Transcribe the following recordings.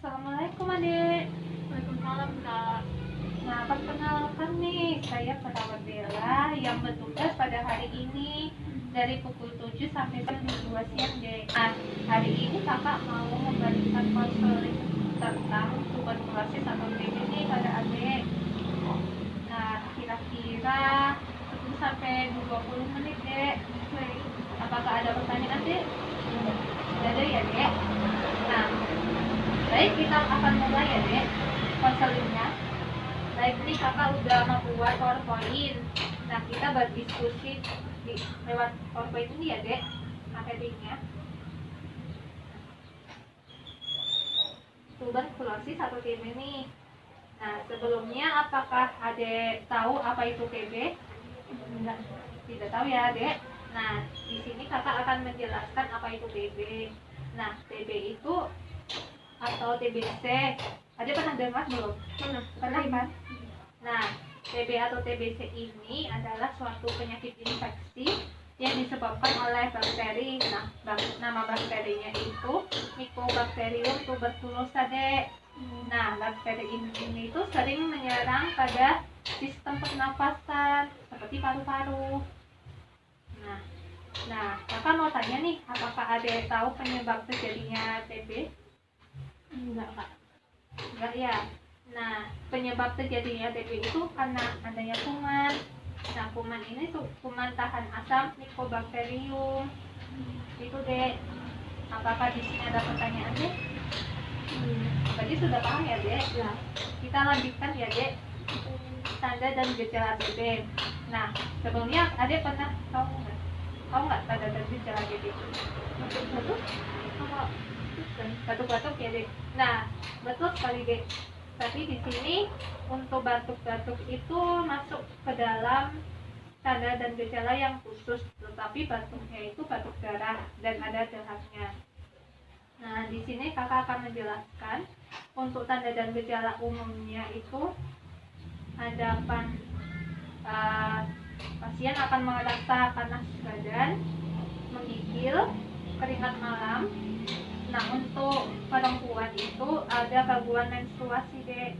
Assalamualaikum adik. Waalaikumsalam Kak. Nah, perkenalkan nih, saya perawat Bella yang bertugas pada hari ini dari pukul 7 sampai jam 2 siang dek. Nah, hari ini kakak mau memberikan konseling tentang tuberkulosis atau TB nih pada adik. Nah, kira-kira 10 sampai 20 menit dek. Apakah ada pertanyaan dek? Tidak ada ya dek? Nah, baik, kita akan mulai ya dek konselingnya. Baik, ini kakak udah membuat PowerPoint. Nah, kita berdiskusi lewat PowerPoint ini ya dek, pakai linknya. Tuberkulosis atau TB nih. Nah, sebelumnya apakah adek tahu apa itu TB? Enggak, tidak tahu ya dek. Nah, di sini kakak akan menjelaskan apa itu TB. Nah, TB itu atau TBC, ada pernah dengar belum? Pernah kan? Nah, TB atau TBC ini adalah suatu penyakit infeksi yang disebabkan oleh bakteri. Nah, nama bakterinya itu Mycobacterium tuberculosa dek. Nah, bakteri ini itu sering menyerang pada sistem pernafasan seperti paru-paru. Nah, kakak mau tanya nih, apakah ada tahu penyebab terjadinya TB? Enggak Kak. Enggak ya. Nah, penyebab terjadinya TB itu karena adanya kuman. Nah, kuman ini tuh kuman tahan asam Mycobacterium. Itu dek. Apakah di sini ada pertanyaan dek? Berarti sudah paham ya dek? Ya. Kita lanjutkan ya dek. Tanda dan gejala TB. Nah, sebelumnya adek pernah tahu nggak tanda dan gejala TB? Batuk-batuk apa? Batuk-batuk ya dek. Nah, betul sekali dek. Tapi di sini untuk batuk-batuk itu masuk ke dalam tanda dan gejala yang khusus, tetapi batuknya itu batuk darah dan ada dahaknya. Nah, di sini kakak akan menjelaskan untuk tanda dan gejala umumnya itu ada pasien akan merasa panas badan, menggigil, keringat malam. Nah, untuk perempuan itu ada gangguan menstruasi dek.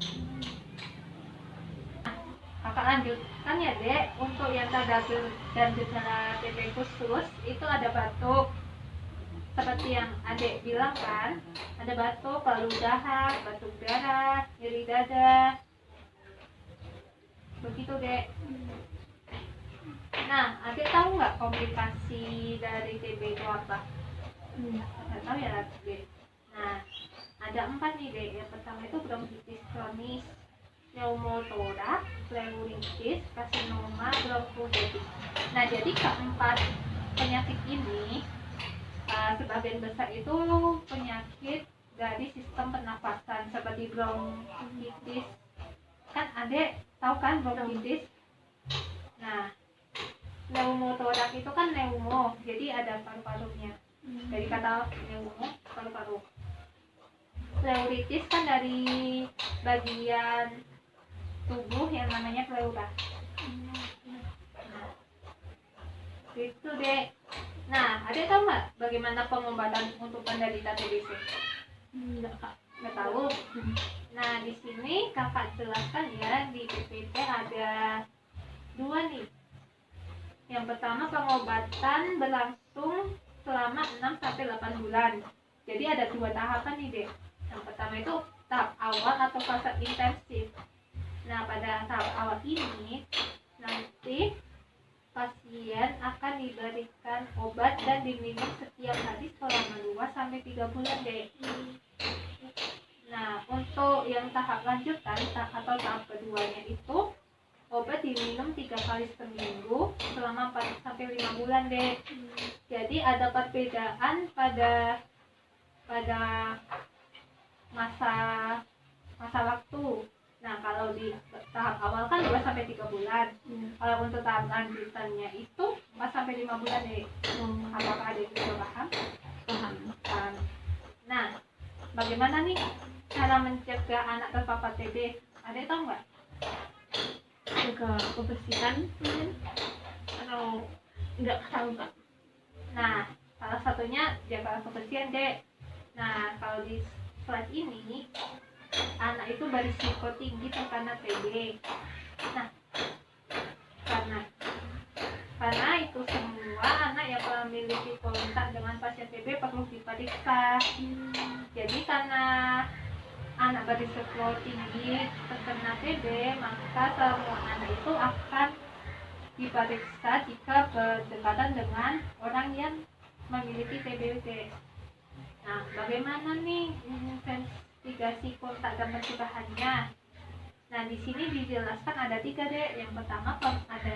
Kakak lanjutkan ya dek. Untuk yang tanda dan gejala TB khusus itu ada batuk, seperti yang adek bilang kan, ada batuk, lalu dahak, batuk darah, nyeri dada, begitu dek. Nah, adek tahu nggak komplikasi dari TB itu apa? Nggak tahu ya dek. Nah, ada 4 nih dek. Yang pertama itu bronkitis kronis, pneumotoraks, pleuritis, karsinoma, bronkiolitis. Nah, jadi keempat penyakit ini sebagian besar itu penyakit dari sistem pernafasan seperti bronkitis. Kan adek tahu kan bronkitis? Nah, pneumotoraks itu kan pneumo, jadi ada paru-parunya. Dari kata pneumo, paru-paru. Pleuritis kan dari bagian tubuh yang namanya pleura. Nah, itu dek. Nah, ada tahu nggak bagaimana pengobatan untuk penderita TBC? Enggak Kak. Nggak tahu. Nah, di sini kakak jelaskan ya, di PPT ada 2 nih. Yang pertama, pengobatan berlangsung selama 6 sampai 8 bulan. Jadi ada 2 tahapan nih dek. Yang pertama itu tahap awal atau fase intensif. Nah, pada tahap awal ini nanti pasien akan diberikan obat dan diminum setiap hari selama 2 sampai 3 bulan dek. Nah, untuk yang tahap lanjutan atau tahap keduanya itu obat diminum 3 kali seminggu selama 4 sampai 5 bulan dek. Jadi ada perbedaan pada masa waktu. Nah, kalau di tahap awal kan 2 sampai 3 bulan. Kalau untuk tahap lanjutannya itu 4 sampai 5 bulan dek. Apakah ada yang bisa paham? Paham. Nah, bagaimana nih cara mencegah anak terpapar TB? Ada yang tahu nggak? Jaga kebersihan mungkin atau enggak tahu Kak. Nah, salah satunya jaga kebersihan dek. Nah, kalau di kelas ini anak itu berisiko tinggi terkena TB. Nah, karena itu semua anak yang memiliki kontak dengan pasien TB perlu diperiksa. Jadi karena anak berisiko tinggi terkena TB, maka semua anak itu akan diperiksa jika berdekatan dengan orang yang memiliki TBC. Nah, bagaimana nih investigasi kontak dan pencegahannya? Nah, di sini dijelaskan ada 3 deh. Yang pertama ada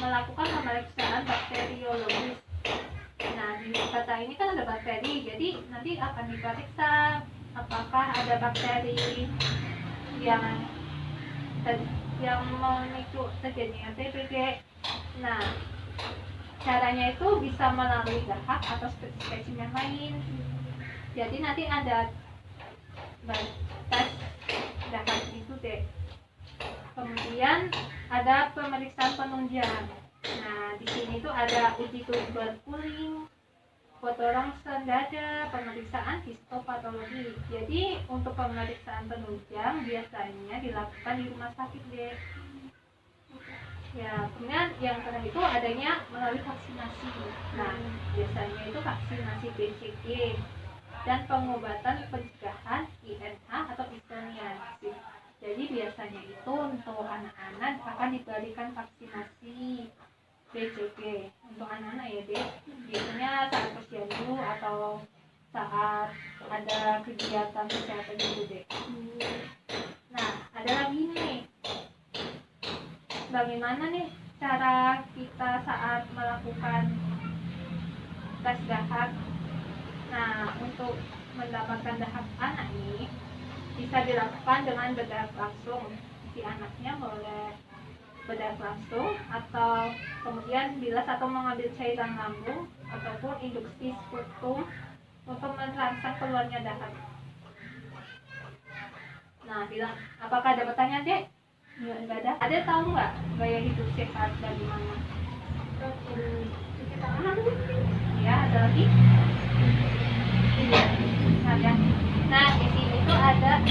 melakukan pemeriksaan bakteriologis. Nah, di kata ini kan ada bakteri, jadi nanti akan diperiksa apakah ada bakteri yang memicu terjadinya TBC. Nah, caranya itu bisa melalui dahak atau spesimen lain. Jadi nanti ada tes dahak itu deh. Kemudian ada pemeriksaan penunjang. Nah, di sini tuh ada uji tuberkulin, foto rongsen dada, pemeriksaan histopatologi. Jadi untuk pemeriksaan penunjang biasanya dilakukan di rumah sakit deh. Ya, kemudian yang terakhir itu adanya melalui vaksinasi. Nah, biasanya itu vaksinasi BCG dan pengobatan pencegahan INA atau isoniazid. Jadi biasanya itu untuk anak-anak akan diberikan vaksinasi BCG untuk anak-anak ya deh. Biasanya saat posyandu atau saat ada kegiatan kesehatan gitu deh. Nah, ada lagi nih, bagaimana nih cara kita saat melakukan tes dahak. Nah, untuk mendapatkan dahak anak ini bisa dilakukan dengan bedah langsung. Si anaknya boleh bedah langsung atau kemudian bilas atau mengambil cairan lambung ataupun induksi sputum untuk merangsang keluarnya dahak. Nah, bilang apakah ada pertanyaan dek? Enggak ada. Ada tahu nggak gaya hidup sehat bagaimana? Cuci tangan. Ya, ada lagi? Ada. Nah, di sini tuh ada 6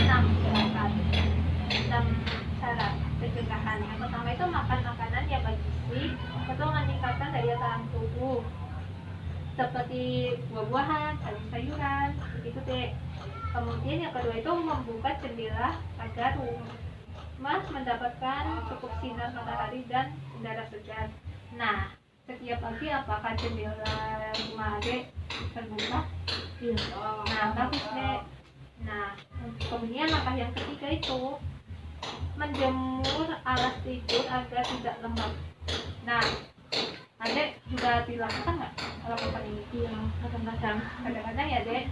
syarat pencegahan. Yang pertama itu makan makanan yang bergizi untuk meningkatkan daya tahan tubuh, seperti buah-buahan, sayur-sayuran, begitu deh. Kemudian yang kedua itu membuka jendela agar rumah mendapatkan cukup sinar matahari dan udara segar. Nah, setiap pagi apakah jendela rumah adek terbuka? Iya. Nah, bagus deh. Nah, kemudian langkah yang ketiga itu menjemur alas tidur agar tidak lembab. Nah, adek juga dilakukan nggak melakukan ini? Iya, Kadang-kadang ya dek.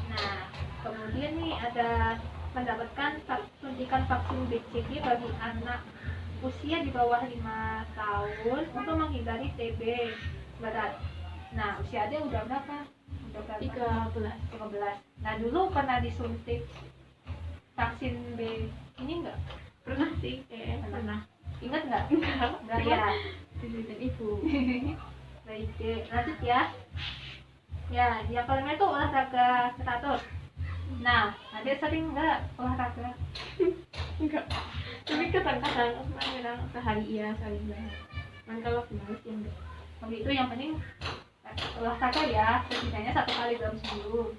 Nah, kemudian nih ada mendapatkan suntikan vaksin BCG bagi anak usia di bawah 5 tahun untuk menghindari TB berat. Nah, usia adek udah berapa? Udah berapa? 13. Nah, dulu pernah disuntik vaksin B ini enggak? Pernah sih, pernah. Ingat nggak? Enggak ya. Dibikin ibu. Baik deh, lanjut ya. Ya, yang kelima itu olahraga teratur. Nah, adek sering nggak olahraga? Enggak. Tapi kadang-kadang sehari iya, sehari enggak. Kan kalau males ya enggak. Kalau itu yang penting olahraga ya, setidaknya 1 kali dalam seminggu.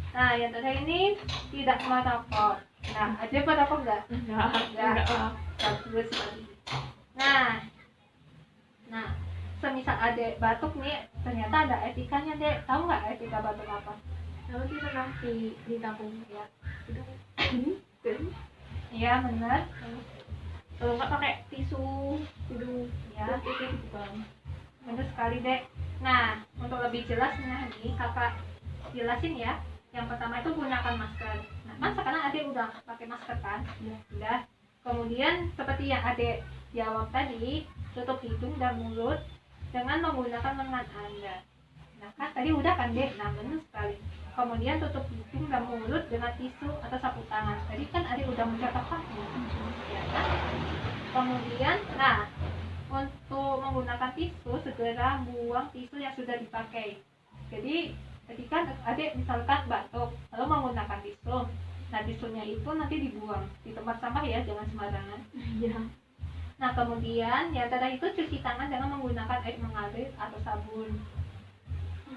Nah, yang terakhir ini tidak merokok. Nah, adek merokok nggak? Enggak lah. Bagus sekali. Nah, semisal adek batuk nih, ternyata ada etikanya dek. Tahu nggak etika batuk apa? Kalau sih pernah di kampung ya. Itu Iya benar. kalau nggak pakai tisu hidung Ya, itu bukan. benar sekali dek. Nah, untuk lebih jelasnya nih kakak jelasin ya. Yang pertama itu gunakan masker. Nah, kan sekarang adek udah pakai masker kan? Iya. Udah. Kemudian seperti yang adek jawab tadi, tutup hidung dan mulut dengan menggunakan lengan Anda. Nah, kan tadi udah kan dek? Nah, benar sekali. Kemudian tutup hidung dan mulut dengan tisu atau sapu tangan. Tadi kan adek udah mencatatkan ya kan? Kemudian, nah, untuk menggunakan tisu segera buang tisu yang sudah dipakai. Jadi ketika adek misalkan batuk lalu menggunakan tisunya itu nanti dibuang di tempat sampah ya, jangan sembarangan. Iya. Nah kemudian di antara itu cuci tangan dengan menggunakan air mengalir atau sabun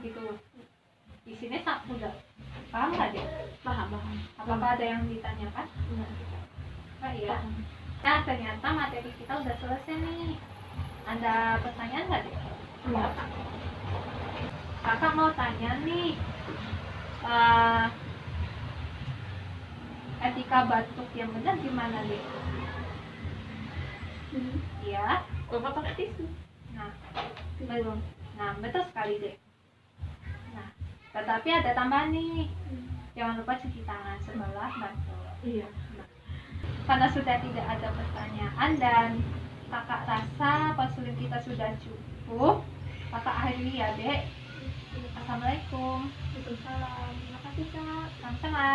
gitu. Di sini udah paham nggak deh? Paham. Apakah ada yang ditanyakan? Enggak. Oh iya. Paham. Nah ternyata materi kita udah selesai nih. Ada pertanyaan nggak deh? Enggak. Kakak mau tanya nih, etika batuk yang benar gimana deh? Iya. Kalau pakai tisu. Nah, betul sekali deh. Nah, tetapi ada tambahan nih. Jangan lupa cuci tangan setelah batuk. Iya. Karena sudah tidak ada pertanyaan dan kakak rasa konseling kita sudah cukup, kakak akhiri ya dek. Assalamualaikum. Waalaikumsalam. Terima kasih, Kak. Sama-sama.